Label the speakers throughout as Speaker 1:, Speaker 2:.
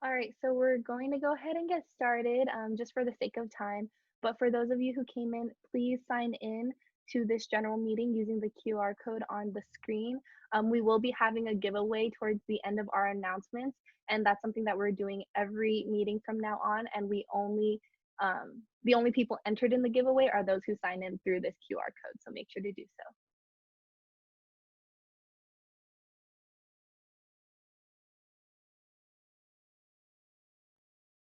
Speaker 1: All right, so we're going to go ahead and get started just for the sake of time. But for those of you who came in, please sign in to this general meeting using the QR code on the screen. We will be having a giveaway towards the end of our announcements, and that's something that we're doing every meeting from now on. And the only people entered in the giveaway are those who sign in through this QR code. So make sure to do so.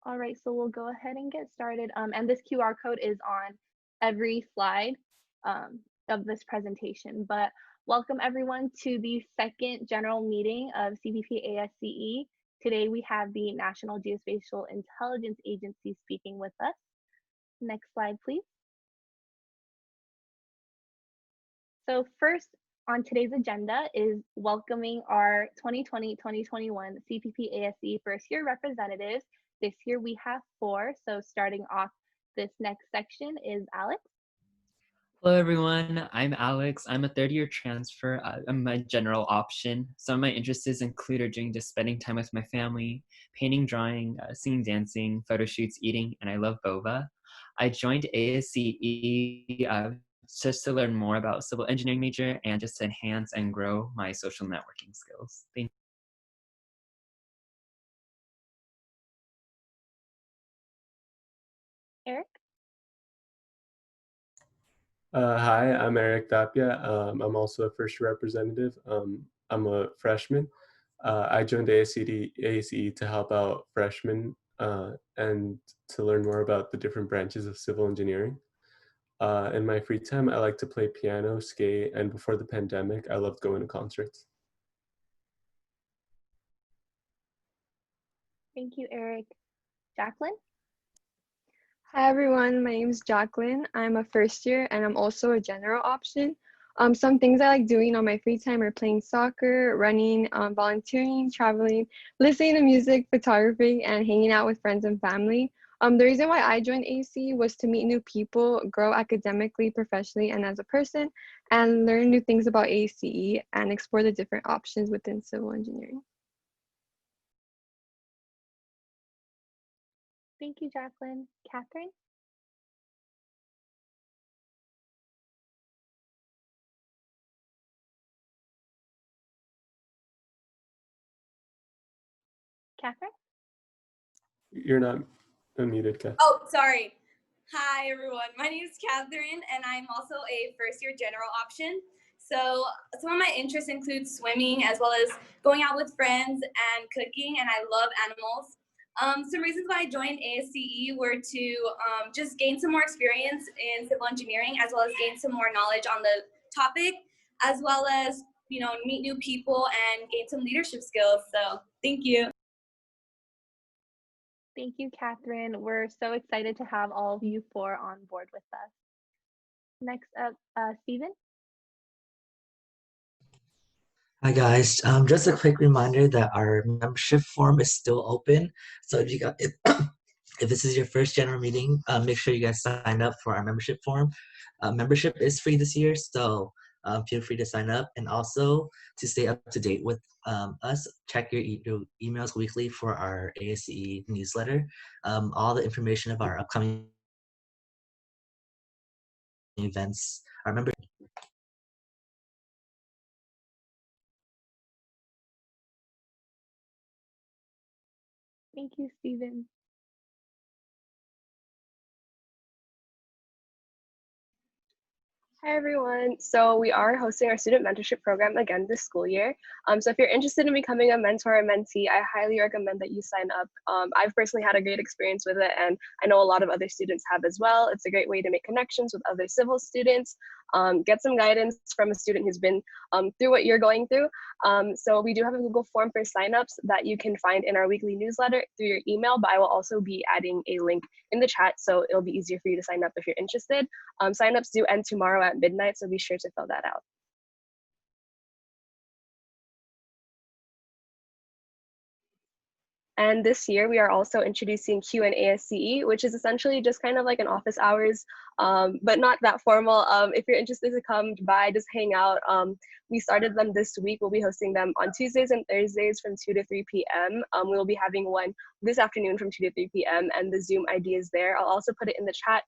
Speaker 1: All right, so we'll go ahead and get started. And this QR code is on every slide of this presentation. But welcome everyone to the second general meeting of CPP ASCE. Today we have the National Geospatial-Intelligence Agency speaking with us. Next slide, please. So first on today's agenda is welcoming our 2020-2021 CPP ASCE first year representatives. This year we have 4, so starting off this next section is Alex.
Speaker 2: Hello everyone, I'm Alex. I'm a third-year transfer. I'm a general option. Some of my interests include just spending time with my family, painting, drawing, singing, dancing, photo shoots, eating, and I love boba. I joined ASCE just to learn more about civil engineering major and just to enhance and grow my social networking skills. Thank you.
Speaker 1: Eric?
Speaker 3: Hi, I'm Eric Tapia. I'm also a first year representative. I'm a freshman. I joined ASCE to help out freshmen and to learn more about the different branches of civil engineering. In my free time, I like to play piano, skate, and before the pandemic, I loved going to concerts.
Speaker 1: Thank you, Eric. Jacqueline?
Speaker 4: Hi everyone, my name is Jacqueline. I'm a first year and I'm also a general option. Some things I like doing on my free time are playing soccer, running, volunteering, traveling, listening to music, photography, and hanging out with friends and family. The reason why I joined ASCE was to meet new people, grow academically, professionally, and as a person, and learn new things about ASCE and explore the different options within civil engineering.
Speaker 1: Thank you, Jacqueline. Katherine? Katherine?
Speaker 3: You're not unmuted, Kath.
Speaker 5: Oh, sorry. Hi, everyone. My name is Katherine, and I'm also a first-year general option. So some of my interests include swimming, as well as going out with friends and cooking, and I love animals. Some reasons why I joined ASCE were to just gain some more experience in civil engineering, as well as gain some more knowledge on the topic, as well as, meet new people and gain some leadership skills. So thank you.
Speaker 1: Thank you, Katherine. We're so excited to have all of you 4 on board with us. Next up, Stephen.
Speaker 6: Hi guys, just a quick reminder that our membership form is still open. So if this is your first general meeting, make sure you guys sign up for our membership form. Membership is free this year, so feel free to sign up. And also to stay up to date with us, check your emails weekly for our ASCE newsletter. All the information of our upcoming events are member.
Speaker 1: Thank you, Stephen.
Speaker 4: Hi everyone. So we are hosting our student mentorship program again this school year. So if you're interested in becoming a mentor or mentee, I highly recommend that you sign up. I've personally had a great experience with it, and I know a lot of other students have as well. It's a great way to make connections with other civil students, get some guidance from a student who's been through what you're going through. So we do have a Google form for signups that you can find in our weekly newsletter through your email, but I will also be adding a link in the chat, so it'll be easier for you to sign up if you're interested. Signups do end tomorrow at midnight, so be sure to fill that out. And this year, we are also introducing QAASCE, which is essentially just kind of like an office hours, but not that formal. If you're interested to come by, just hang out. We started them this week. We'll be hosting them on Tuesdays and Thursdays from 2 to 3 p.m. We will be having one this afternoon from 2 to 3 p.m. and the Zoom ID is there. I'll also put it in the chat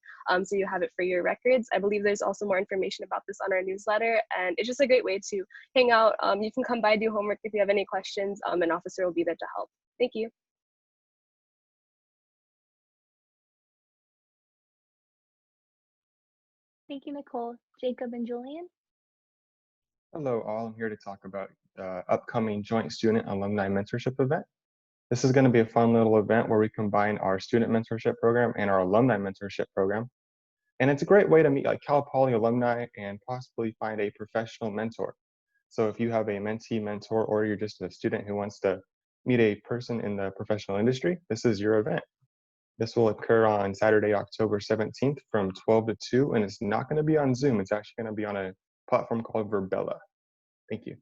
Speaker 4: so you have it for your records. I believe there's also more information about this on our newsletter, and it's just a great way to hang out. You can come by, do homework if you have any questions. An officer will be there to help. Thank you.
Speaker 1: Thank you, Nicole. Jacob and Julian.
Speaker 7: Hello all, I'm here to talk about the upcoming Joint Student Alumni Mentorship event. This is going to be a fun little event where we combine our student mentorship program and our alumni mentorship program. And it's a great way to meet like Cal Poly alumni and possibly find a professional mentor. So if you have a mentee mentor or you're just a student who wants to meet a person in the professional industry, this is your event. This will occur on Saturday, October 17th from 12 to 2, and it's not going to be on Zoom. It's actually going to be on a platform called Verbella. Thank you.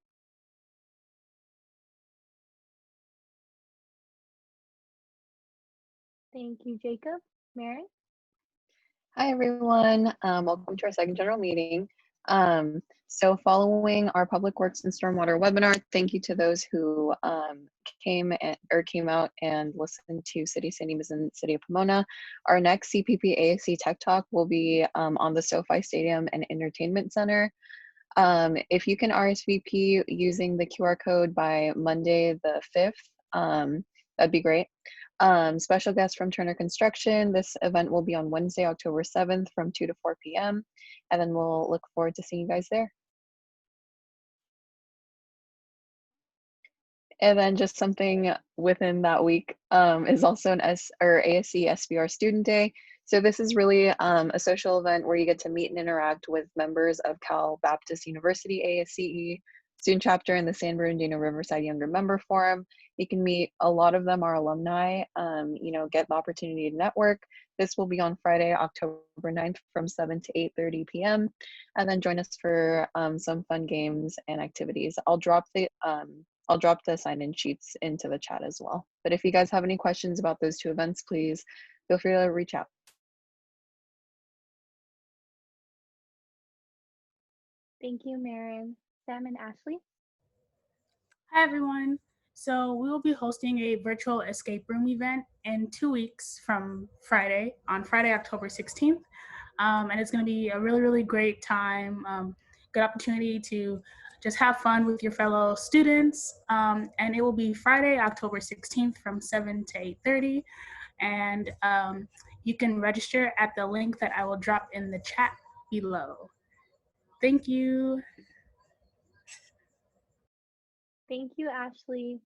Speaker 1: Thank you, Jacob. Mary?
Speaker 8: Hi, everyone. Welcome to our second general meeting. So following our Public Works and Stormwater webinar, thank you to those who came out and listened to City of San Dimas and City of Pomona. Our next CPP ASCE Tech Talk will be on the SoFi Stadium and Entertainment Center. If you can RSVP using the QR code by Monday the 5th, that'd be great. Special guest from Turner Construction. This event will be on Wednesday, October 7th from 2 to 4 p.m. And then we'll look forward to seeing you guys there. And then just something within that week is also an ASCE SBR Student Day. So this is really a social event where you get to meet and interact with members of Cal Baptist University ASCE student chapter in the San Bernardino Riverside Younger Member Forum. You can meet, a lot of them are alumni, get the opportunity to network. This will be on Friday, October 9th from 7 to 8:30 p.m. And then join us for some fun games and activities. I'll drop the sign-in sheets into the chat as well. But if you guys have any questions about those two events, please feel free to reach out.
Speaker 1: Thank you, Marin. Sam and Ashley?
Speaker 9: Hi, everyone. So we will be hosting a virtual escape room event in 2 weeks from Friday, on Friday, October 16th. And it's going to be a really, really great time, good opportunity to just have fun with your fellow students. And it will be Friday, October 16th from 7 to 8:30. And you can register at the link that I will drop in the chat below. Thank you.
Speaker 1: Thank you, Ashley.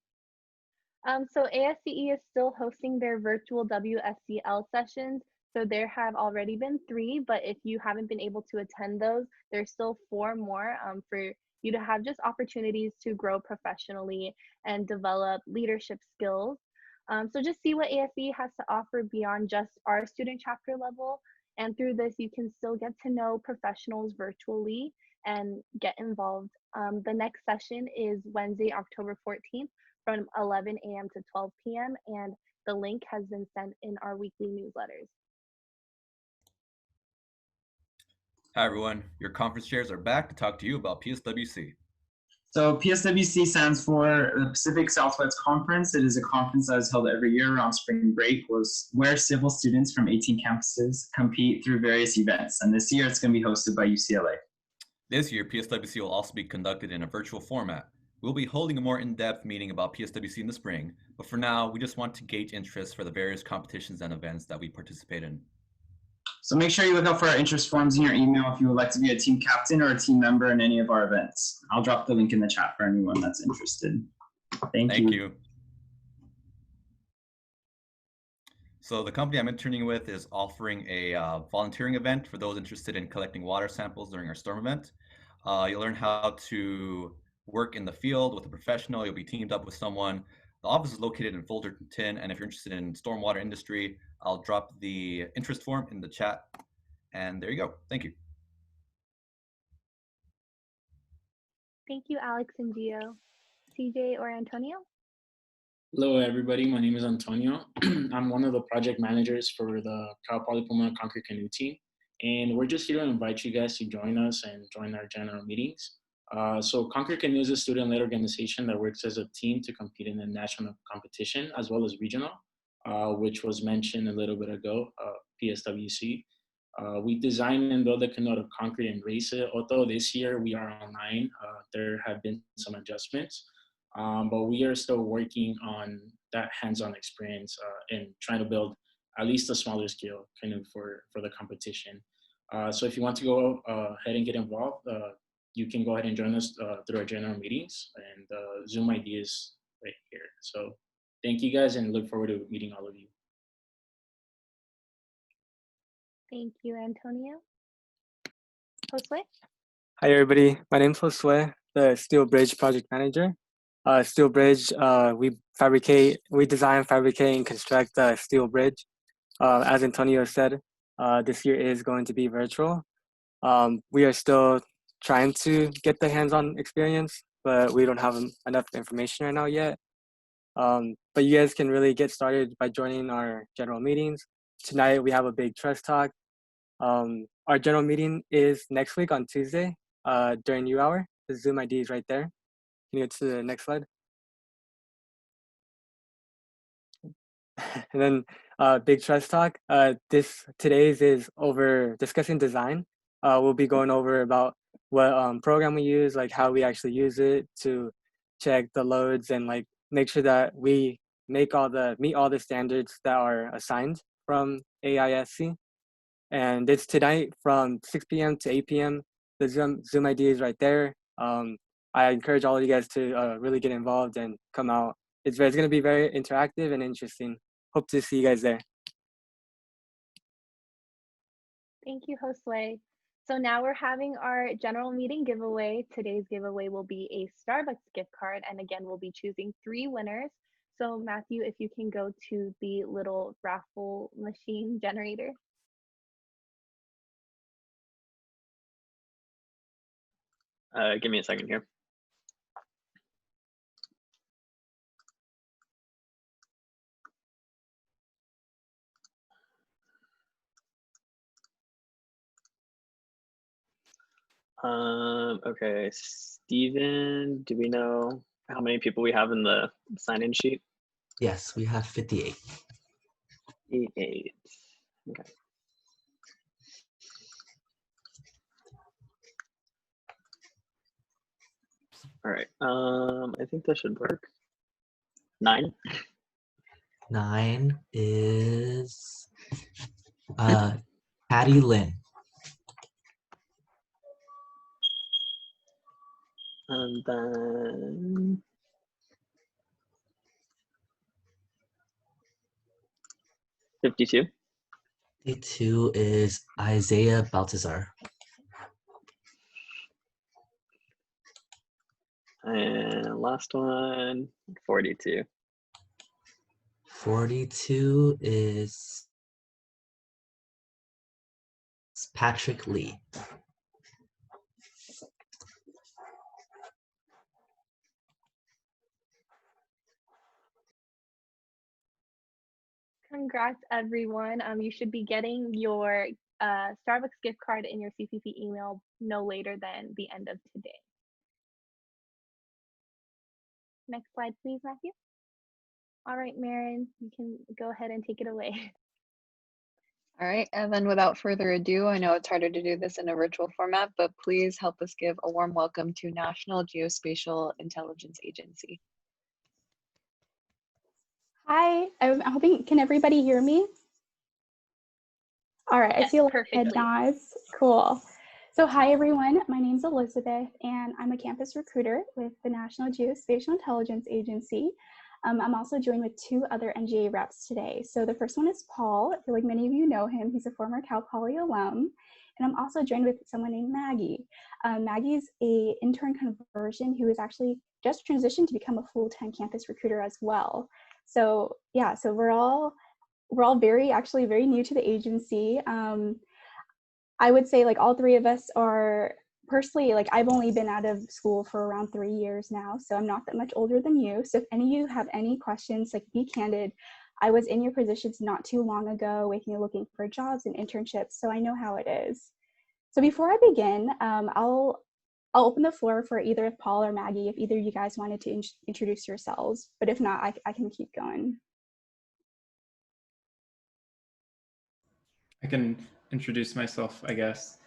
Speaker 1: So ASCE is still hosting their virtual WSCL sessions. So there have already been 3, but if you haven't been able to attend those, there's still 4 more for you to have just opportunities to grow professionally and develop leadership skills. So just see what ASCE has to offer beyond just our student chapter level. And through this, you can still get to know professionals virtually and get involved. The next session is Wednesday, October 14th from 11 a.m. to 12 p.m. and the link has been sent in our weekly newsletters.
Speaker 10: Hi everyone, your conference chairs are back to talk to you about PSWC.
Speaker 2: So PSWC stands for the Pacific Southwest Conference. It is a conference that is held every year around spring break where civil students from 18 campuses compete through various events. And this year it's going to be hosted by UCLA.
Speaker 10: This year, PSWC will also be conducted in a virtual format. We'll be holding a more in-depth meeting about PSWC in the spring, but for now, we just want to gauge interest for the various competitions and events that we participate in.
Speaker 2: So make sure you look out for our interest forms in your email if you would like to be a team captain or a team member in any of our events. I'll drop the link in the chat for anyone that's interested. Thank you.
Speaker 10: So the company I'm interning with is offering a volunteering event for those interested in collecting water samples during our storm event. You'll learn how to work in the field with a professional. You'll be teamed up with someone. The office is located in Fullerton, and if you're interested in stormwater industry, I'll drop the interest form in the chat. And there you go. Thank you.
Speaker 1: Thank you, Alex and Gio. CJ or Antonio?
Speaker 11: Hello, everybody. My name is Antonio. I'm one of the project managers for the Cal Poly Pomona Conquer Canoe team. And we're just here to invite you guys to join us and join our general meetings. So Conquer Canoe is a student-led organization that works as a team to compete in the national competition as well as regional, which was mentioned a little bit ago, PSWC. We design and build a canoe out of concrete and race it. Although this year we are online, there have been some adjustments. But we are still working on that hands-on experience and trying to build at least a smaller scale canoe for the competition. So if you want to go ahead and get involved, you can go ahead and join us through our general meetings, and Zoom ID is right here. So thank you guys and look forward to meeting all of you.
Speaker 1: Thank you, Antonio. Josue?
Speaker 12: Hi, everybody. My name is Josue, the Steel Bridge project manager. Steel Bridge, we design, fabricate, and construct the steel bridge. As Antonio said, this year is going to be virtual. We are still trying to get the hands-on experience, but we don't have enough information right now yet. But you guys can really get started by joining our general meetings. Tonight, we have a big trust talk. Our general meeting is next week on Tuesday during U hour. The Zoom ID is right there. Can you go to the next slide? And then big trust talk. Today's is over discussing design. We'll be going over about what program we use, like how we actually use it to check the loads and like make sure that we meet all the standards that are assigned from AISC. And it's tonight from 6 p.m. to 8 p.m. The Zoom ID is right there. I encourage all of you guys to really get involved and come out. It's going to be very interactive and interesting. Hope to see you guys there.
Speaker 1: Thank you, Josue. So now we're having our general meeting giveaway. Today's giveaway will be a Starbucks gift card. And again, we'll be choosing 3 winners. So Matthew, if you can go to the little raffle machine generator.
Speaker 13: Give me a second here. Okay, Steven, do we know how many people we have in the sign-in sheet?
Speaker 6: Yes, we have 58.
Speaker 13: 58. Okay. All right. I think that should work. 9.
Speaker 6: 9 is Patty Lynn.
Speaker 13: And then 52.
Speaker 6: 52 is Isaiah Baltazar.
Speaker 13: And last one, 42.
Speaker 6: 42 is Patrick Lee.
Speaker 1: Congrats, everyone. You should be getting your Starbucks gift card in your CPP email no later than the end of today. Next slide, please, Matthew. All right, Marin, you can go ahead and take it away.
Speaker 8: All right, and then without further ado, I know it's harder to do this in a virtual format, but please help us give a warm welcome to National Geospatial-Intelligence Agency.
Speaker 14: Hi, I'm hoping, can everybody hear me? All right,
Speaker 1: yes,
Speaker 14: I see a lot of
Speaker 1: perfectly.
Speaker 14: head nods. Cool. So hi everyone, my name's Elizabeth and I'm a campus recruiter with the National Geospatial-Intelligence Agency. I'm also joined with 2 other NGA reps today. So the first one is Paul. I feel like many of you know him. He's a former Cal Poly alum. And I'm also joined with someone named Maggie. Maggie's an intern conversion who is actually just transitioned to become a full-time campus recruiter as well. So yeah, so we're all actually very new to the agency. I would say like all 3 of us are personally, like I've only been out of school for around 3 years now, so I'm not that much older than you. So if any of you have any questions, like be candid. I was in your positions not too long ago with looking for jobs and internships, so I know how it is. So before I begin, I'll open the floor for either Paul or Maggie if either of you guys wanted to introduce yourselves, but if not, I can keep going.
Speaker 15: I can introduce myself, I guess.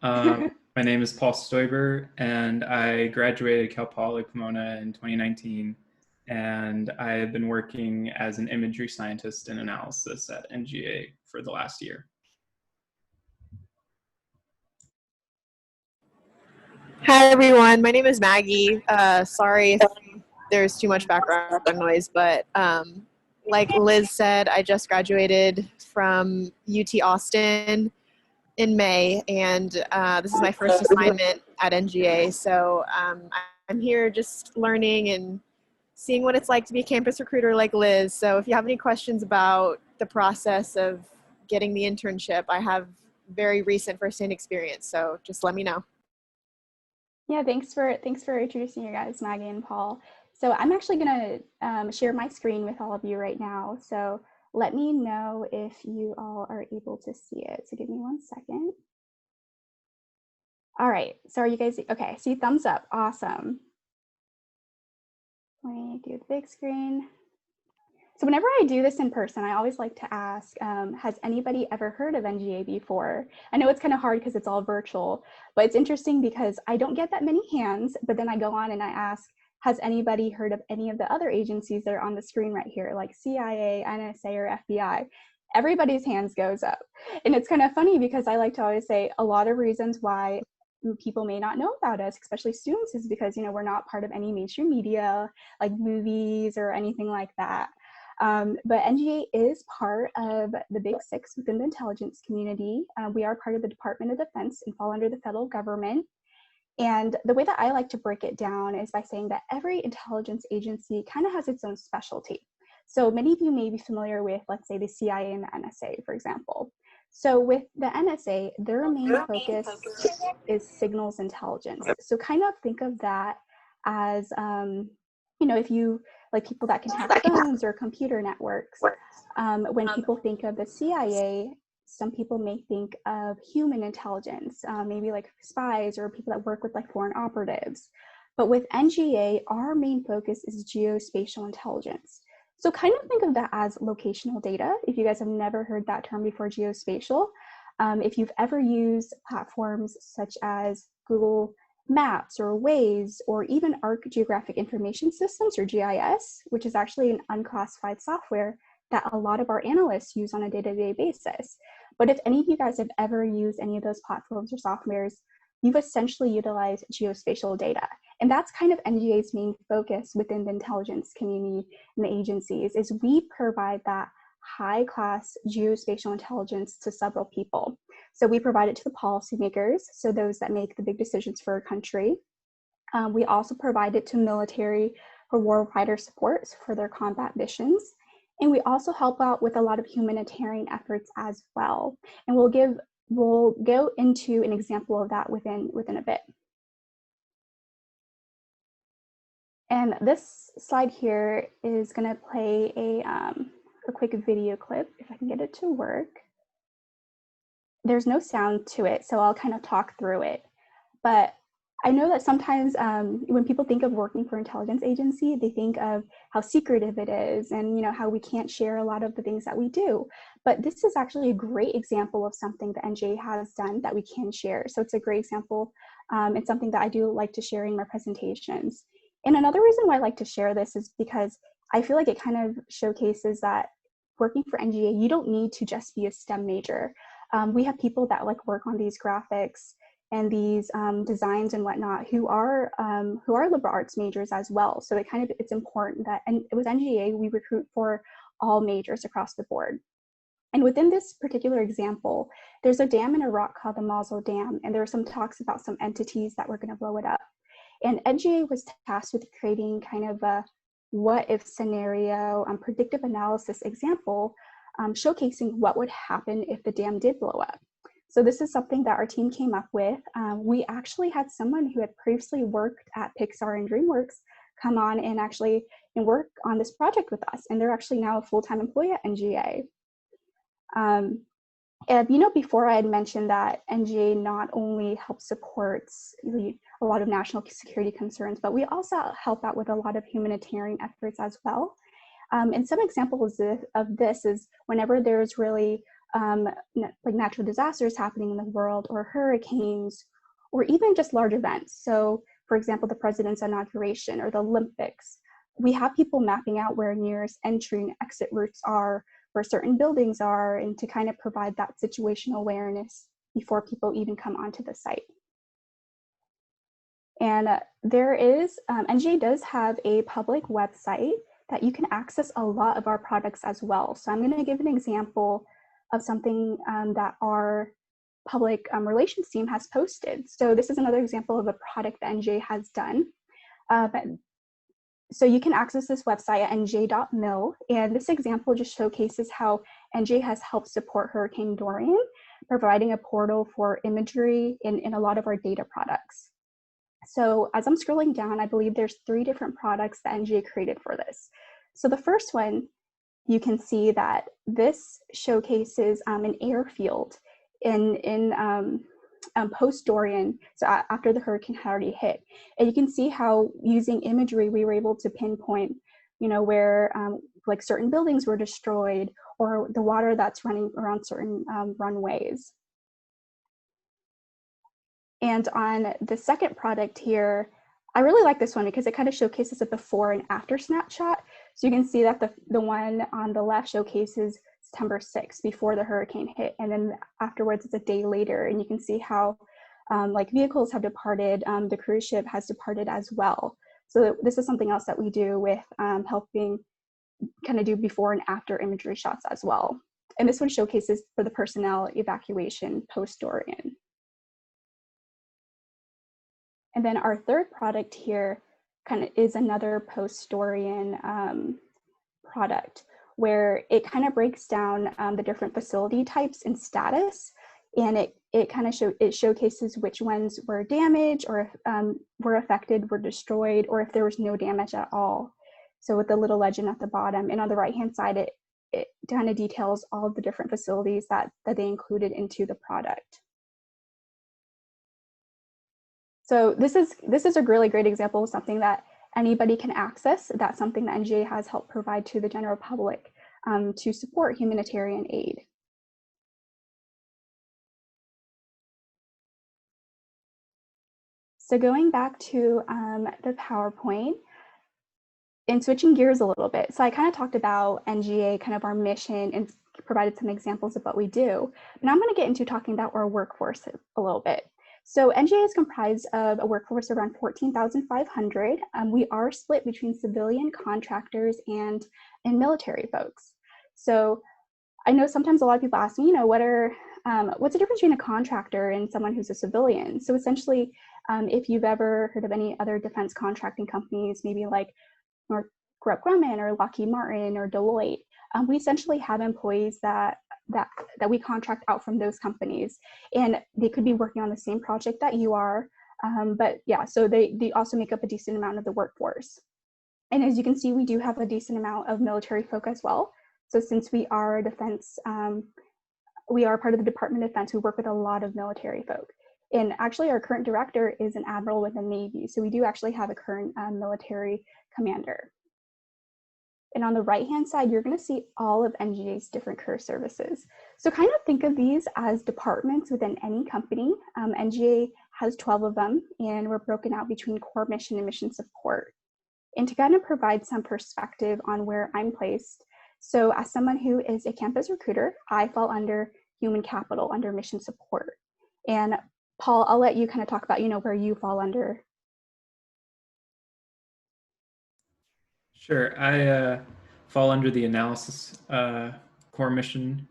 Speaker 15: My name is Paul Stoiber, and I graduated Cal Poly Pomona in 2019, and I have been working as an imagery scientist in analysis at NGA for the last year.
Speaker 16: Hi everyone, my name is Maggie. Sorry if there's too much background noise, but like Liz said, I just graduated from UT Austin in May, and this is my first assignment at NGA. So I'm here just learning and seeing what it's like to be a campus recruiter like Liz. So if you have any questions about the process of getting the internship, I have very recent firsthand experience, so just let me know.
Speaker 14: Yeah, thanks for introducing you guys, Maggie and Paul. So I'm actually gonna share my screen with all of you right now. So let me know if you all are able to see it. So give me 1 second. All right, so are you guys, okay, see thumbs up, awesome. Let me do the big screen. So whenever I do this in person, I always like to ask, has anybody ever heard of NGA before? I know it's kind of hard because it's all virtual, but it's interesting because I don't get that many hands, but then I go on and I ask, has anybody heard of any of the other agencies that are on the screen right here, like CIA, NSA, or FBI? Everybody's hands goes up. And it's kind of funny because I like to always say a lot of reasons why people may not know about us, especially students, is because, we're not part of any mainstream media, like movies or anything like that. But NGA is part of the Big Six within the intelligence community. We are part of the Department of Defense and fall under the federal government. And the way that I like to break it down is by saying that every intelligence agency kind of has its own specialty. So many of you may be familiar with, let's say, the CIA and the NSA, for example. So with the NSA, their main focus is signals intelligence. So kind of think of that as, if you, like people that can hack phones or computer networks. When people think of the CIA, some people may think of human intelligence, maybe like spies or people that work with like foreign operatives. But with NGA, our main focus is geospatial intelligence. So kind of think of that as locational data. If you guys have never heard that term before, geospatial, if you've ever used platforms such as Google Maps or Waze, or even ARC Geographic Information Systems, or GIS, which is actually an unclassified software that a lot of our analysts use on a day-to-day basis. But if any of you guys have ever used any of those platforms or softwares, you've essentially utilized geospatial data. And that's kind of NGA's main focus within the intelligence community and the agencies, is we provide that high-class geospatial intelligence to several people. So we provide it to the policymakers, so those that make the big decisions for a country. We also provide it to military for warfighter supports for their combat missions. And we also help out with a lot of humanitarian efforts as well. And we'll go into an example of that within a bit. And this slide here is going to play a quick video clip, if I can get it to work. There's no sound to it, so I'll kind of talk through it. But I know that sometimes when people think of working for an intelligence agency, they think of how secretive it is and how we can't share a lot of the things that we do. But this is actually a great example of something that NGA has done that we can share. So it's a great example. It's something that I do like to share in my presentations. And another reason why I like to share this is because I feel like it kind of showcases that working for NGA, you don't need to just be a STEM major. We have people that work on these graphics and these designs and whatnot who are liberal arts majors as well. So it's important that, and with NGA, we recruit for all majors across the board. And within this particular example, there's a dam in Iraq called the Mosul Dam, and there are some talks about some entities that were going to blow it up. And NGA was tasked with creating kind of a what-if scenario, predictive analysis example, showcasing what would happen if the dam did blow up. So this is something that our team came up with. We actually had someone who had previously worked at Pixar and DreamWorks come on and work on this project with us. And they're actually now a full-time employee at NGA. And before I had mentioned that NGA not only helps support a lot of national security concerns, but we also help out with a lot of humanitarian efforts as well. And some examples of this is whenever there's really like natural disasters happening in the world, or hurricanes, or even just large events. So for example, the president's inauguration or the Olympics, we have people mapping out where nearest entry and exit routes are, where certain buildings are, and to kind of provide that situational awareness before people even come onto the site. And NGA does have a public website that you can access a lot of our products as well. So I'm going to give an example of something that our public relations team has posted. So this is another example of a product that NGA has done. So you can access this website at nj.mil, and this example just showcases how NGA has helped support Hurricane Dorian, providing a portal for imagery in a lot of our data products. So as I'm scrolling down, I believe there's 3 different products that NGA created for this. So the first one, you can see that this showcases an airfield in post-Dorian, so after the hurricane had already hit. And you can see how using imagery, we were able to pinpoint, where like certain buildings were destroyed, or the water that's running around certain runways. And on the second product here, I really like this one because it kind of showcases a before and after snapshot. So you can see that the one on the left showcases September 6th, before the hurricane hit, and then afterwards it's a day later, and you can see how like vehicles have departed, the cruise ship has departed as well. So this is something else that we do with helping kind of do before and after imagery shots as well. And this one showcases for the personnel evacuation post-Dorian. And then our third product here kind of is another post-Dorian product, where it kind of breaks down the different facility types and status, and it kind of showcases which ones were damaged, or were affected, were destroyed, or if there was no damage at all. So with the little legend at the bottom, and on the right hand side, it kind of details all of the different facilities that they included into the product. So this is a really great example of something that anybody can access. That's something that NGA has helped provide to the general public to support humanitarian aid. So going back to the PowerPoint and switching gears a little bit. So I kind of talked about NGA, kind of our mission, and provided some examples of what we do. Now I'm going to get into talking about our workforce a little bit. So NGA is comprised of a workforce of around 14,500. We are split between civilian contractors and military folks. So I know sometimes a lot of people ask me, what's the difference between a contractor and someone who's a civilian? So essentially, if you've ever heard of any other defense contracting companies, maybe like Northrop Grumman or Lockheed Martin or Deloitte, we essentially have employees that we contract out from those companies, and they could be working on the same project that you are, but yeah, so they also make up a decent amount of the workforce. And as you can see, we do have a decent amount of military folk as well. So since we are defense, we are part of the Department of Defense, we work with a lot of military folk. And actually our current director is an admiral with the Navy, so we do actually have a current military commander. And on the right-hand side, you're going to see all of NGA's different career services. So kind of think of these as departments within any company. NGA has 12 of them, and we're broken out between core mission and mission support. And to kind of provide some perspective on where I'm placed, so as someone who is a campus recruiter, I fall under human capital, under mission support. And Paul, I'll let you kind of talk about, where you fall under.
Speaker 15: Sure, I fall under the analysis core mission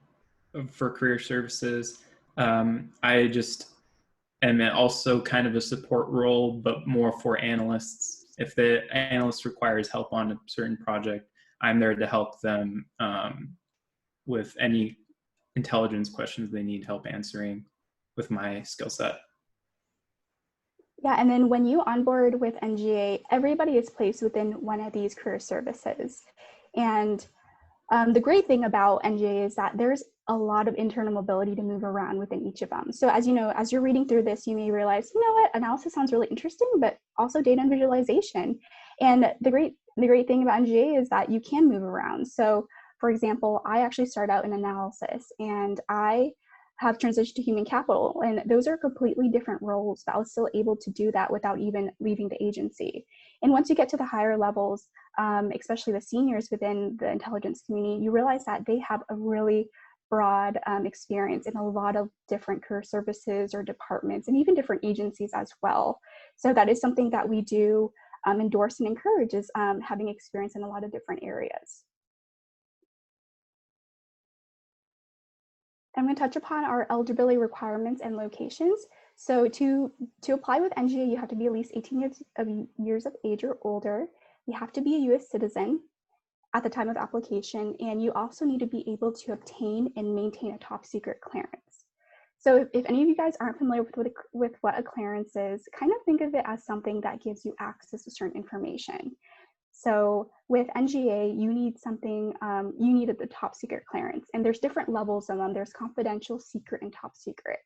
Speaker 15: for career services. I just am also kind of a support role, but more for analysts. If the analyst requires help on a certain project, I'm there to help them with any intelligence questions they need help answering. with my skill set.
Speaker 14: Yeah, and then when you onboard with NGA, everybody is placed within one of these career services. And the great thing about NGA is that there's a lot of internal mobility to move around within each of them. So as you know, as you're reading through this, you may realize, you know what, analysis sounds really interesting, but also data and visualization. And the great thing about NGA is that you can move around. So for example, I actually started out in analysis and I have transitioned to human capital, and those are completely different roles, but I was still able to do that without even leaving the agency. And once you get to the higher levels, especially the seniors within the intelligence community, you realize that they have a really broad experience in a lot of different career services or departments, and even different agencies as well. So that is something that we do endorse and encourage, is having experience in a lot of different areas. I'm going to touch upon our eligibility requirements and locations. So to apply with NGA, you have to be at least 18 years of age or older. You have to be a US citizen at the time of application, and you also need to be able to obtain and maintain a top secret clearance. So if any of you guys aren't familiar with what a clearance is, kind of think of it as something that gives you access to certain information. So with NGA, you need something, you needed the top secret clearance, and there's different levels of them. There's confidential, secret, and top secret.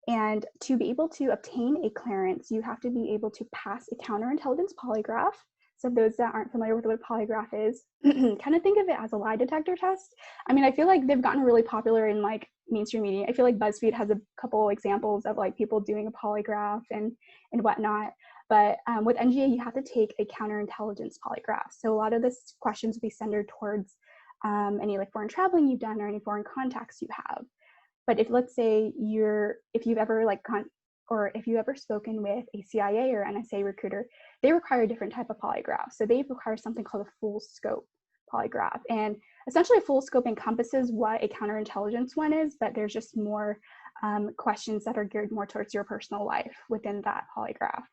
Speaker 14: And to be able to obtain a clearance, you have to be able to pass a counterintelligence polygraph. So those that aren't familiar with what a polygraph is, kind of think of it as a lie detector test. I mean, I feel like they've gotten really popular in like mainstream media. I feel like BuzzFeed has a couple examples of like people doing a polygraph and whatnot. But with NGA, you have to take a counterintelligence polygraph. So a lot of this questions will be centered towards any like foreign traveling you've done or any foreign contacts you have. But if, let's say, if you've ever spoken with a CIA or NSA recruiter, they require a different type of polygraph. So they require something called a full scope polygraph. And essentially a full scope encompasses what a counterintelligence one is, but there's just more questions that are geared more towards your personal life within that polygraph.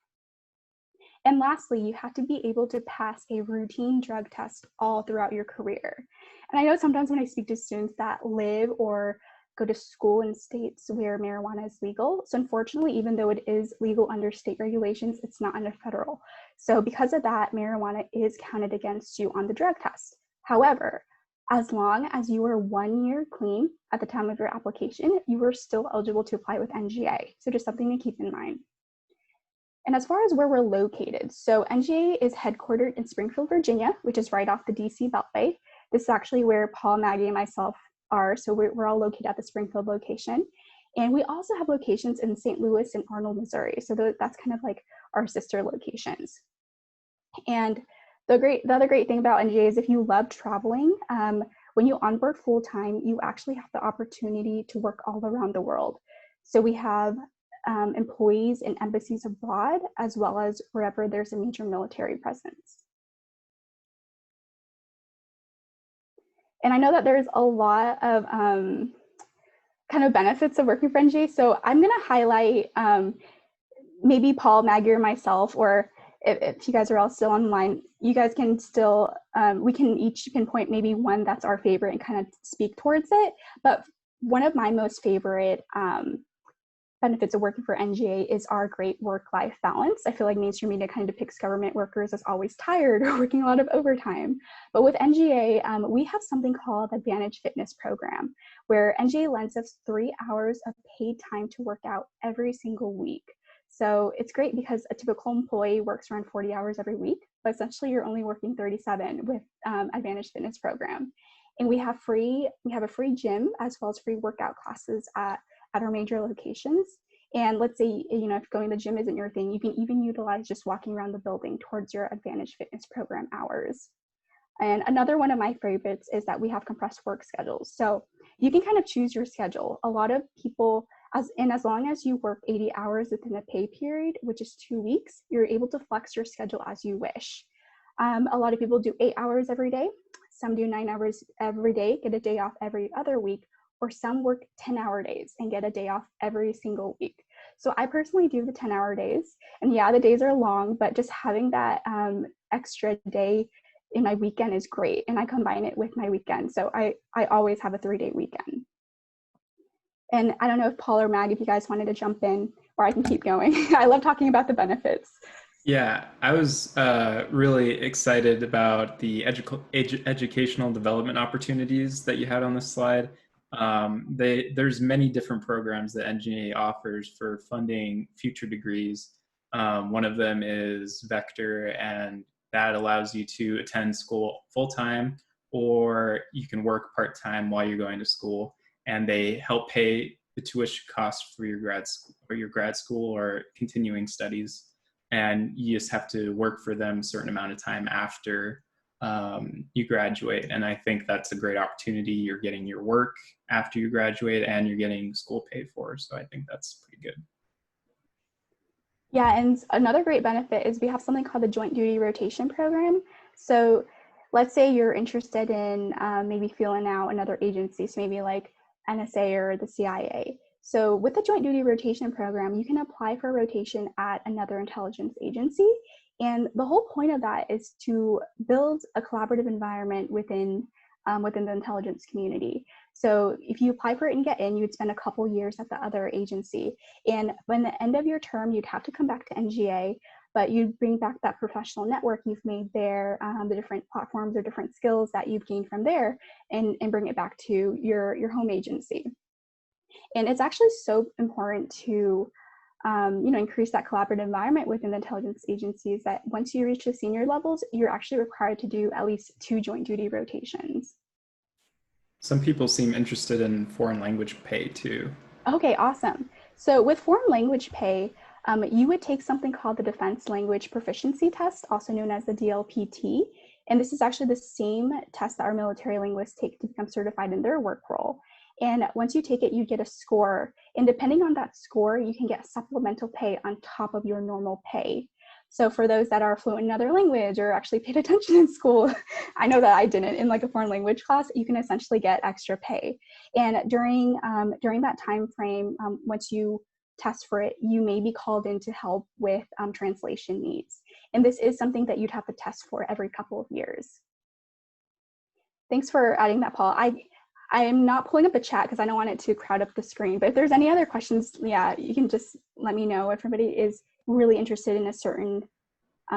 Speaker 14: And lastly, you have to be able to pass a routine drug test all throughout your career. And I know sometimes when I speak to students that live or go to school in states where marijuana is legal. So unfortunately, even though it is legal under state regulations, it's not under federal. So because of that, marijuana is counted against you on the drug test. However, as long as you are 1 year clean at the time of your application, you are still eligible to apply with NGA. So just something to keep in mind. And as far as where we're located, so NGA is headquartered in Springfield, Virginia, which is right off the DC Beltway. This is actually where Paul, Maggie, and myself are. So we're all located at the Springfield location. And we also have locations in St. Louis and Arnold, Missouri. So that's kind of like our sister locations. And the other great thing about NGA is if you love traveling, when you onboard full-time, you actually have the opportunity to work all around the world. So we have employees in embassies abroad, as well as wherever there's a major military presence. And I know that there's a lot of kind of benefits of working for NGA. So I'm going to highlight maybe Paul, Maggie, or myself, or if you guys are all still online, you guys can still, we can each pinpoint maybe one that's our favorite and kind of speak towards it. But one of my most favorite benefits of working for NGA is our great work-life balance. I feel like mainstream media kind of depicts government workers as always tired or working a lot of overtime. But with NGA, we have something called the Advantage Fitness Program, where NGA lends us 3 hours of paid time to work out every single week. So it's great because a typical employee works around 40 hours every week, but essentially you're only working 37 with Advantage Fitness Program. And we have a free gym as well as free workout classes at our major locations. And let's say, if going to the gym isn't your thing, you can even utilize just walking around the building towards your Advantage Fitness Program hours. And another one of my favorites is that we have compressed work schedules. So you can kind of choose your schedule. A lot of people, as long as you work 80 hours within a pay period, which is 2 weeks, you're able to flex your schedule as you wish. A lot of people do 8 hours every day. Some do 9 hours every day, get a day off every other week, or some work 10-hour days and get a day off every single week. So I personally do the 10-hour days. And yeah, the days are long, but just having that extra day in my weekend is great. And I combine it with my weekend. So I always have a 3-day weekend. And I don't know if Paul or Mag, if you guys wanted to jump in, or I can keep going. I love talking about the benefits.
Speaker 15: Yeah, I was really excited about the educational development opportunities that you had on this slide. There's many different programs that NGA offers for funding future degrees. One of them is Vector, and that allows you to attend school full-time, or you can work part-time while you're going to school, and they help pay the tuition costs for your grad school or continuing studies. And you just have to work for them a certain amount of time after you graduate. And I think that's a great opportunity. You're getting your work after you graduate and you're getting school paid for. So I think that's pretty good.
Speaker 14: Yeah, and another great benefit is we have something called the Joint Duty Rotation Program. So let's say you're interested in maybe filling out another agency, so maybe like NSA or the CIA. So with the Joint Duty Rotation Program, you can apply for a rotation at another intelligence agency. And the whole point of that is to build a collaborative environment within the intelligence community. So if you apply for it and get in, you'd spend a couple years at the other agency. And when the end of your term, you'd have to come back to NGA, but you'd bring back that professional network you've made there, the different platforms or different skills that you've gained from there, and bring it back to your home agency. And it's actually so important to increase that collaborative environment within the intelligence agencies that once you reach the senior levels, you're actually required to do at least 2 joint duty rotations.
Speaker 15: Some people seem interested in foreign language pay too.
Speaker 14: Okay, awesome. So with foreign language pay, you would take something called the Defense Language Proficiency Test, also known as the DLPT. And this is actually the same test that our military linguists take to become certified in their work role. And once you take it, you get a score. And depending on that score, you can get supplemental pay on top of your normal pay. So for those that are fluent in another language or actually paid attention in school, I know that I didn't in like a foreign language class, you can essentially get extra pay. And during that time frame, once you test for it, you may be called in to help with translation needs. And this is something that you'd have to test for every couple of years. Thanks for adding that, Paul. I am not pulling up the chat because I don't want it to crowd up the screen, but if there's any other questions, yeah, you can just let me know. If everybody is really interested in a certain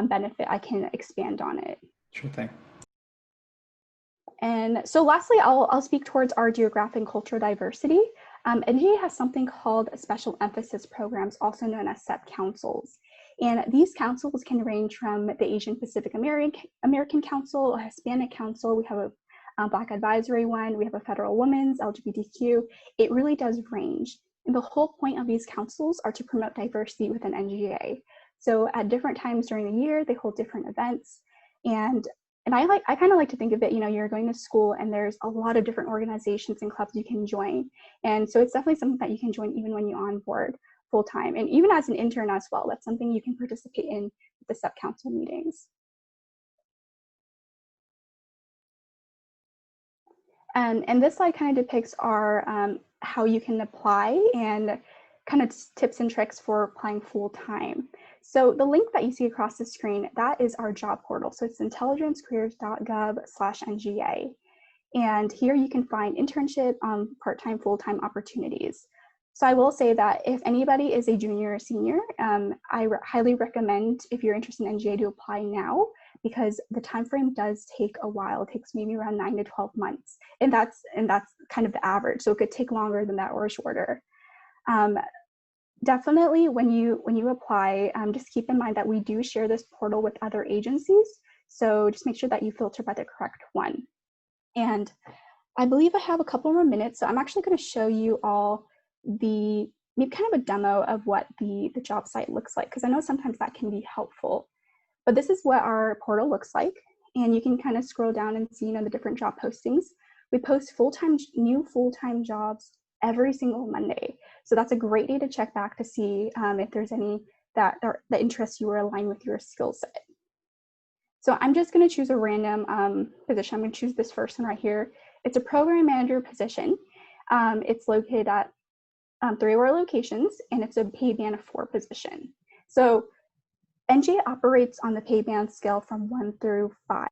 Speaker 14: benefit, I can expand on it.
Speaker 15: Sure thing.
Speaker 14: And so lastly, I'll speak towards our geographic and cultural diversity. NGA has something called special emphasis programs, also known as SEP councils. And these councils can range from the Asian Pacific American Council, a Hispanic Council, we have a Black Advisory one, we have a Federal Women's, LGBTQ. It really does range. And the whole point of these councils are to promote diversity within NGA. So at different times during the year, they hold different events. And I kind of like to think of it, you're going to school and there's a lot of different organizations and clubs you can join. And so it's definitely something that you can join even when you're on board full time. And even as an intern as well, that's something you can participate in the SEP council meetings. And this slide kind of depicts our how you can apply and kind of tips and tricks for applying full time. So the link that you see across the screen, that is our job portal. So it's intelligencecareers.gov/NGA. And here you can find internship, part-time, full-time opportunities. So I will say that if anybody is a junior or senior, I highly recommend, if you're interested in NGA, to apply now, because the time frame does take a while. It takes maybe around 9 to 12 months, and that's kind of the average. So it could take longer than that or shorter. Definitely, when you apply, just keep in mind that we do share this portal with other agencies. So just make sure that you filter by the correct one. And I believe I have a couple more minutes, so I'm actually going to show you all maybe kind of a demo of what the job site looks like, because I know sometimes that can be helpful. But this is what our portal looks like, and you can kind of scroll down and see the different job postings. We post new full-time jobs every single Monday, so that's a great day to check back to see if there's any that interest you or align with your skill set. So I'm just going to choose a random position. I'm going to choose this first one right here. It's a program manager position. It's located at 3 of our locations, and it's a pay band of 4 position. So NGA operates on the pay band scale from 1 through 5,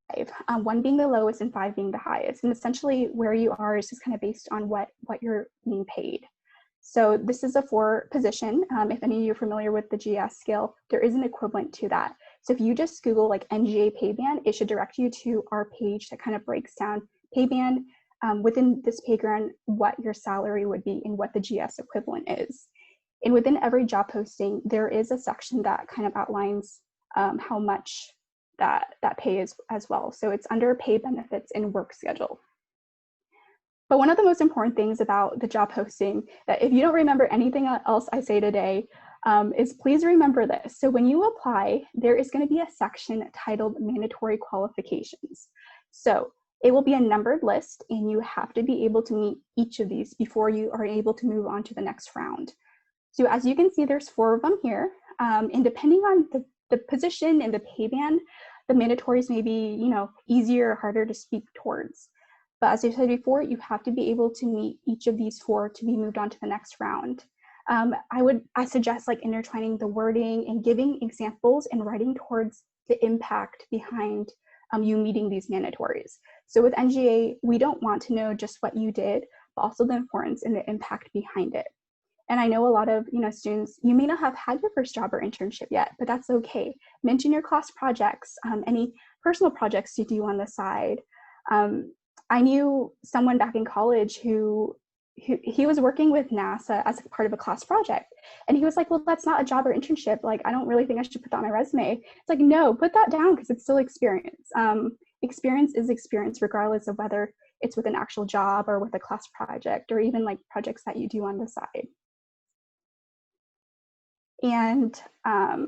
Speaker 14: 1 being the lowest and 5 being the highest. And essentially where you are is just kind of based on what you're being paid. So this is a 4 position. If any of you are familiar with the GS scale, there is an equivalent to that. So if you just Google like NGA pay band, it should direct you to our page that kind of breaks down pay band within this pay band, what your salary would be and what the GS equivalent is. And within every job posting, there is a section that kind of outlines how much that pay is as well. So it's under pay, benefits, and work schedule. But one of the most important things about the job posting, that if you don't remember anything else I say today, is please remember this. So when you apply, there is going to be a section titled mandatory qualifications. So it will be a numbered list, and you have to be able to meet each of these before you are able to move on to the next round. So as you can see, there's 4 of them here. And depending on the position and the pay band, the mandatories may be, easier or harder to speak towards. But as I said before, you have to be able to meet each of these 4 to be moved on to the next round. I suggest like intertwining the wording and giving examples and writing towards the impact behind you meeting these mandatories. So with NGA, we don't want to know just what you did, but also the importance and the impact behind it. And I know a lot of students, you may not have had your first job or internship yet, but that's okay. Mention your class projects, any personal projects you do on the side. I knew someone back in college who he was working with NASA as a part of a class project. And he was like, well, that's not a job or internship. Like, I don't really think I should put that on my resume. It's like, no, put that down because it's still experience. Experience is experience, regardless of whether it's with an actual job or with a class project or even like projects that you do on the side. And I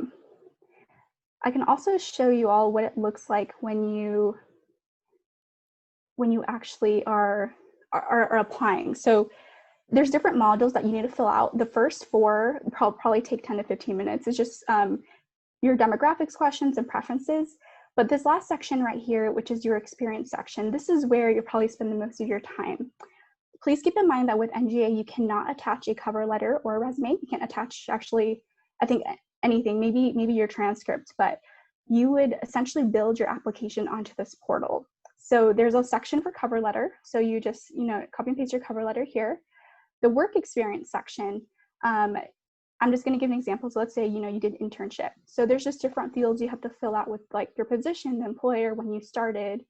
Speaker 14: can also show you all what it looks like when you actually are applying. So there's different modules that you need to fill out. The first 4 probably take 10 to 15 minutes. It's just your demographics questions and preferences. But this last section right here, which is your experience section, this is where you'll probably spend the most of your time. Please keep in mind that with NGA, you cannot attach a cover letter or a resume. You can't attach actually, I think, anything, maybe your transcript, but you would essentially build your application onto this portal. So there's a section for cover letter. So you just, copy and paste your cover letter here. The work experience section, I'm just going to give an example. So let's say, you did internship. So there's just different fields you have to fill out with like your position, the employer, when you started.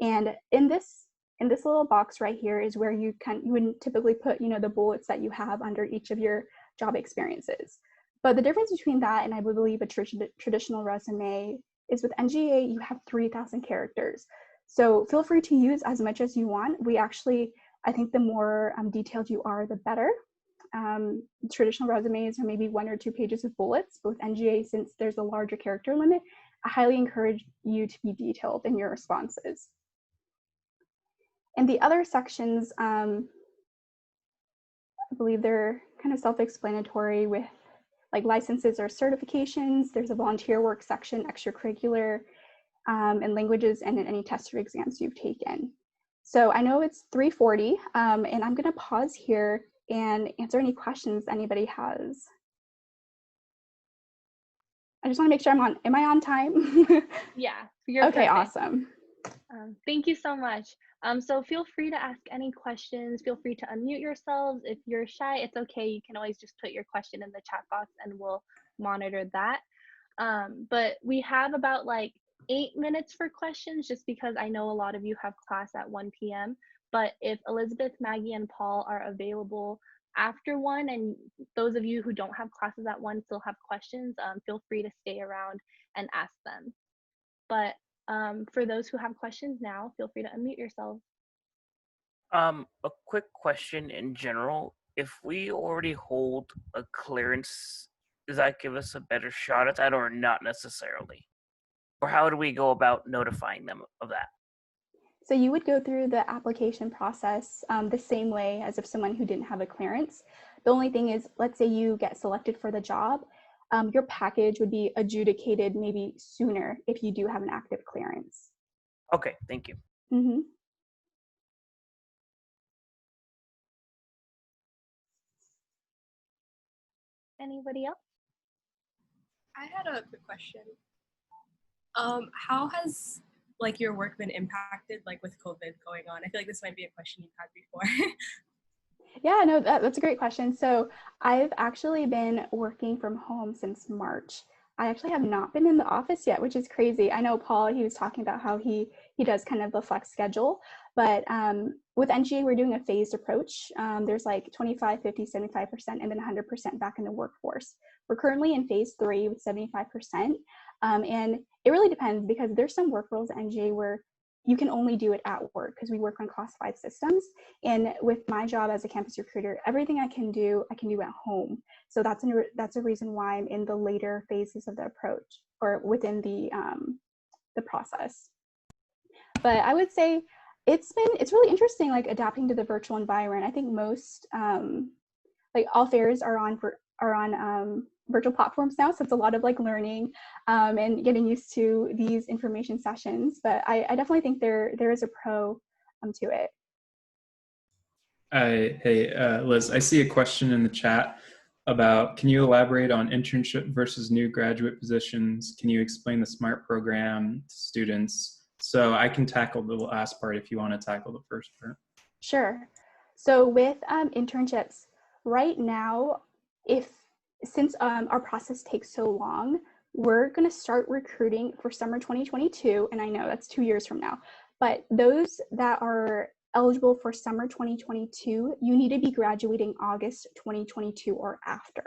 Speaker 14: And in this little box right here is where you would typically put, the bullets that you have under each of your job experiences. But the difference between that and I believe a traditional resume is with NGA, you have 3,000 characters. So feel free to use as much as you want. I think the more detailed you are, the better. Traditional resumes are maybe 1 or 2 pages of bullets, but with NGA, since there's a larger character limit, I highly encourage you to be detailed in your responses. And the other sections, I believe they're kind of self-explanatory with like licenses or certifications. There's a volunteer work section, extracurricular, and languages, and any tests or exams you've taken. So I know it's 3:40, and I'm gonna pause here and answer any questions anybody has. I just wanna make sure am I on time?
Speaker 1: Yeah, you're
Speaker 14: okay,
Speaker 1: perfect.
Speaker 14: Awesome.
Speaker 1: Thank you so much. So feel free to ask any questions. Feel free to unmute yourselves. If you're shy, it's okay. You can always just put your question in the chat box and we'll monitor that. But we have about like 8 minutes for questions, just because I know a lot of you have class at 1 p.m. But if Elizabeth, Maggie, and Paul are available after 1, and those of you who don't have classes at 1 still have questions, feel free to stay around and ask them. But for those who have questions now, feel free to unmute yourselves.
Speaker 17: A quick question in general. If we already hold a clearance, does that give us a better shot at that, or not necessarily? Or how do we go about notifying them of that?
Speaker 14: So you would go through the application process the same way as if someone who didn't have a clearance. The only thing is, let's say you get selected for the job, your package would be adjudicated maybe sooner if you do have an active clearance.
Speaker 17: Okay, thank you.
Speaker 14: Mm-hmm.
Speaker 1: Anybody else?
Speaker 18: I had a quick question. How has like your work been impacted like with COVID going on? I feel like this might be a question you've had before.
Speaker 14: Yeah, no, that's a great question. So I've actually been working from home since March. I actually have not been in the office yet, which is crazy. I know Paul, he was talking about how he does kind of a flex schedule, but with NGA, we're doing a phased approach. There's like 25, 50, 75%, and then 100% back in the workforce. We're currently in phase 3 with 75%. And it really depends because there's some work roles at NGA where you can only do it at work because we work on classified systems. And with my job as a campus recruiter, everything I can do at home. So that's a reason why I'm in the later phases of the approach or within the process. But I would say it's really interesting, like adapting to the virtual environment. I think most like all fairs are on virtual platforms now, so it's a lot of like learning and getting used to these information sessions. But I definitely think there is a pro to it.
Speaker 15: Hey, Liz, I see a question in the chat about, can you elaborate on internship versus new graduate positions? Can you explain the SMART program to students? So I can tackle the last part if you want to tackle the first part.
Speaker 14: Sure. So with internships, right now, since our process takes so long, we're going to start recruiting for summer 2022, and I know that's 2 years from now, but those that are eligible for summer 2022, you need to be graduating August 2022 or after.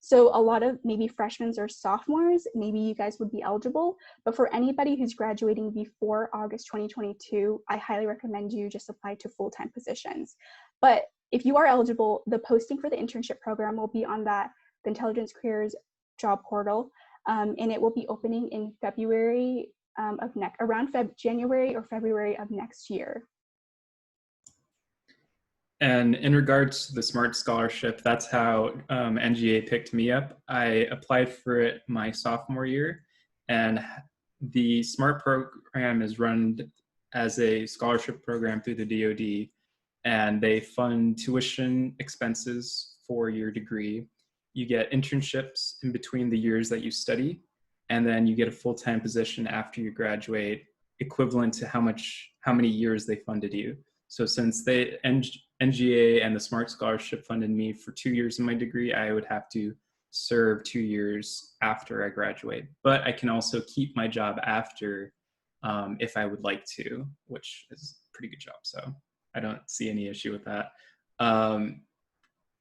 Speaker 14: So a lot of maybe freshmen or sophomores, maybe you guys would be eligible, but for anybody who's graduating before August 2022, I highly recommend you just apply to full-time positions. But if you are eligible, the posting for the internship program will be on the Intelligence Careers job portal, and it will be opening in February around January or February of next year.
Speaker 15: And in regards to the SMART scholarship, that's how NGA picked me up. I applied for it my sophomore year, and the SMART program is run as a scholarship program through the DoD, and they fund tuition expenses for your degree. You get internships in between the years that you study, and then you get a full-time position after you graduate, equivalent to how many years they funded you. So since NGA and the SMART Scholarship funded me for 2 years in my degree, I would have to serve 2 years after I graduate. But I can also keep my job after if I would like to, which is a pretty good job. So I don't see any issue with that.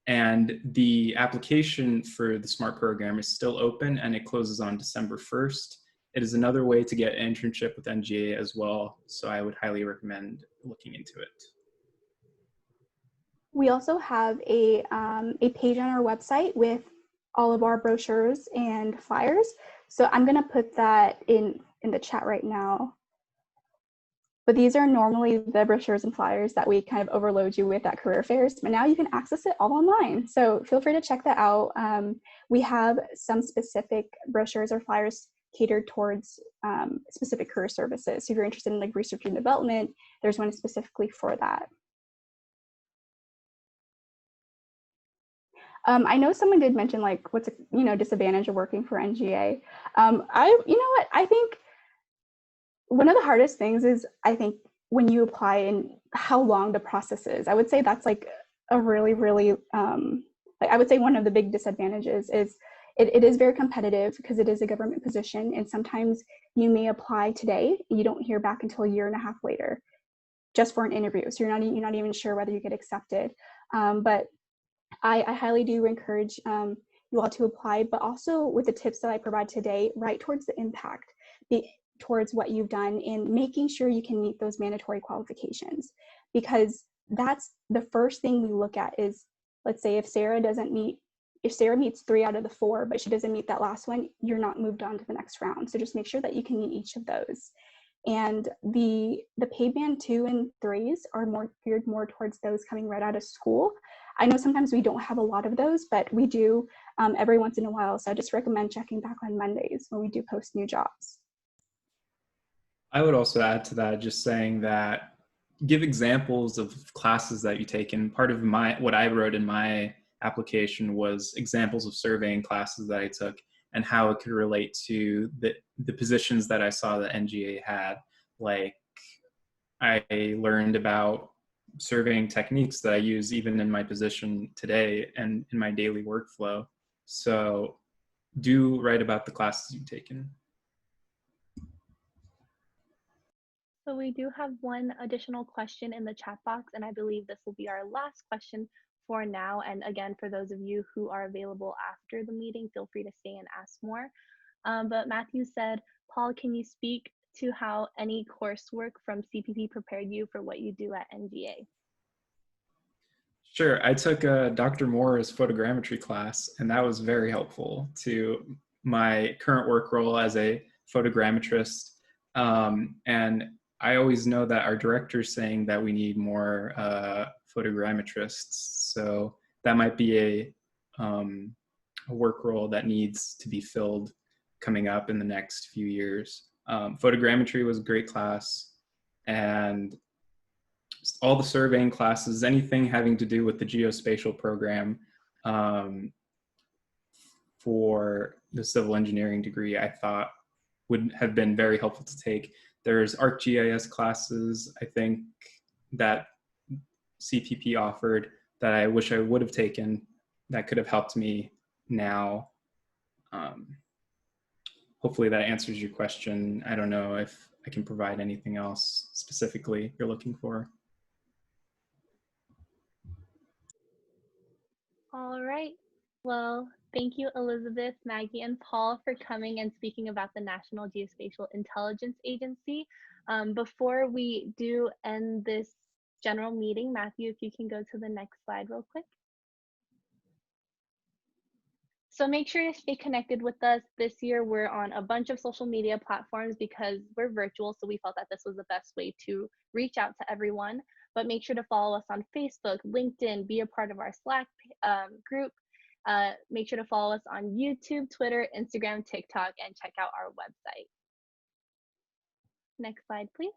Speaker 15: And the application for the SMART program is still open, and it closes on December 1st. It is another way to get an internship with NGA as well, so I would highly recommend looking into it.
Speaker 14: We also have a page on our website with all of our brochures and flyers. So I'm going to put that in the chat right now. But these are normally the brochures and flyers that we kind of overload you with at career fairs, but now you can access it all online. So feel free to check that out. We have some specific brochures or flyers catered towards specific career services. So if you're interested in like research and development, there's one specifically for that. I know someone did mention like what's a disadvantage of working for NGA. I think one of the hardest things is I think when you apply and how long the process is. I would say that's like a really I would say one of the big disadvantages is it is very competitive because it is a government position, and sometimes you may apply today and you don't hear back until a year and a half later just for an interview. So you're not even sure whether you get accepted. But I highly do encourage you all to apply, but also with the tips that I provide today, right towards the impact, towards what you've done in making sure you can meet those mandatory qualifications. Because that's the first thing we look at is, let's say if Sarah meets 3 out of the 4, but she doesn't meet that last one, you're not moved on to the next round. So just make sure that you can meet each of those. And the pay band 2 and 3s are more geared more towards those coming right out of school. I know sometimes we don't have a lot of those, but we do every once in a while. So I just recommend checking back on Mondays when we do post new jobs.
Speaker 15: I would also add to that, just saying that give examples of classes that you take. And part of what I wrote in my application was examples of surveying classes that I took and how it could relate to the positions that I saw that NGA had. Like I learned about surveying techniques that I use even in my position today and in my daily workflow. So do write about the classes you've taken.
Speaker 1: So we do have one additional question in the chat box, and I believe this will be our last question for now. And again, for those of you who are available after the meeting, feel free to stay and ask more. But Matthew said, Paul, can you speak to how any coursework from CPP prepared you for what you do at NGA?
Speaker 15: Sure, I took Dr. Moore's photogrammetry class, and that was very helpful to my current work role as a photogrammetrist. And I always know that our director's saying that we need more photogrammetrists. So that might be a work role that needs to be filled coming up in the next few years. Photogrammetry was a great class, and all the surveying classes, anything having to do with the geospatial program for the civil engineering degree, I thought would have been very helpful to take. There's ArcGIS classes, I think, that CPP offered that I wish I would have taken that could have helped me now. Hopefully that answers your question. I don't know if I can provide anything else specifically you're looking for.
Speaker 1: All right. Well, thank you, Elizabeth, Maggie, and Paul for coming and speaking about the National Geospatial-Intelligence Agency. Before we do end this general meeting, Matthew, if you can go to the next slide real quick. So make sure to stay connected with us. This year, we're on a bunch of social media platforms because we're virtual, so we felt that this was the best way to reach out to everyone. But make sure to follow us on Facebook, LinkedIn, be a part of our Slack group. Make sure to follow us on YouTube, Twitter, Instagram, TikTok, and check out our website. Next slide, please.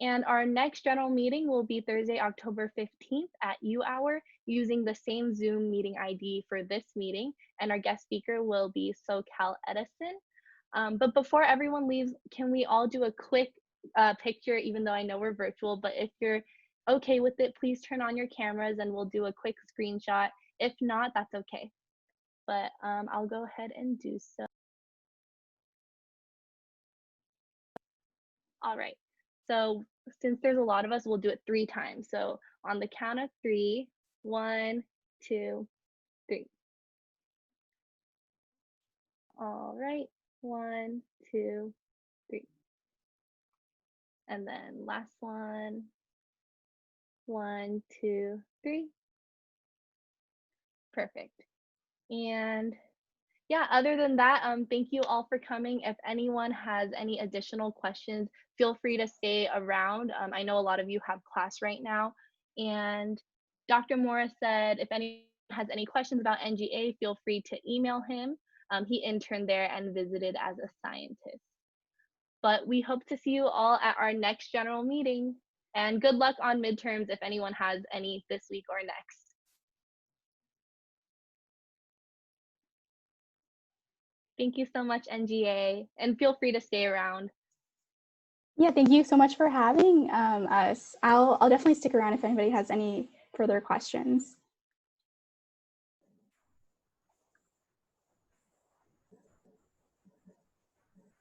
Speaker 1: And our next general meeting will be Thursday, October 15th at U hour using the same Zoom meeting ID for this meeting. And our guest speaker will be SoCal Edison. But before everyone leaves, can we all do a quick picture, even though I know we're virtual, but if you're okay with it, please turn on your cameras and we'll do a quick screenshot. If not, that's okay. But I'll go ahead and do so. All right. So since there's a lot of us, we'll do it 3 times. So on the count of 3, 1, 2, 3. All right, 1, 2, 3. And then last one, 1, 2, 3. Perfect. And yeah, other than that, thank you all for coming. If anyone has any additional questions, feel free to stay around. I know a lot of you have class right now. And Dr. Morris said, if anyone has any questions about NGA, feel free to email him. He interned there and visited as a scientist. But we hope to see you all at our next general meeting. And good luck on midterms if anyone has any this week or next. Thank you so much, NGA, and feel free to stay around.
Speaker 14: Yeah, thank you so much for having us. I'll definitely stick around if anybody has any further questions.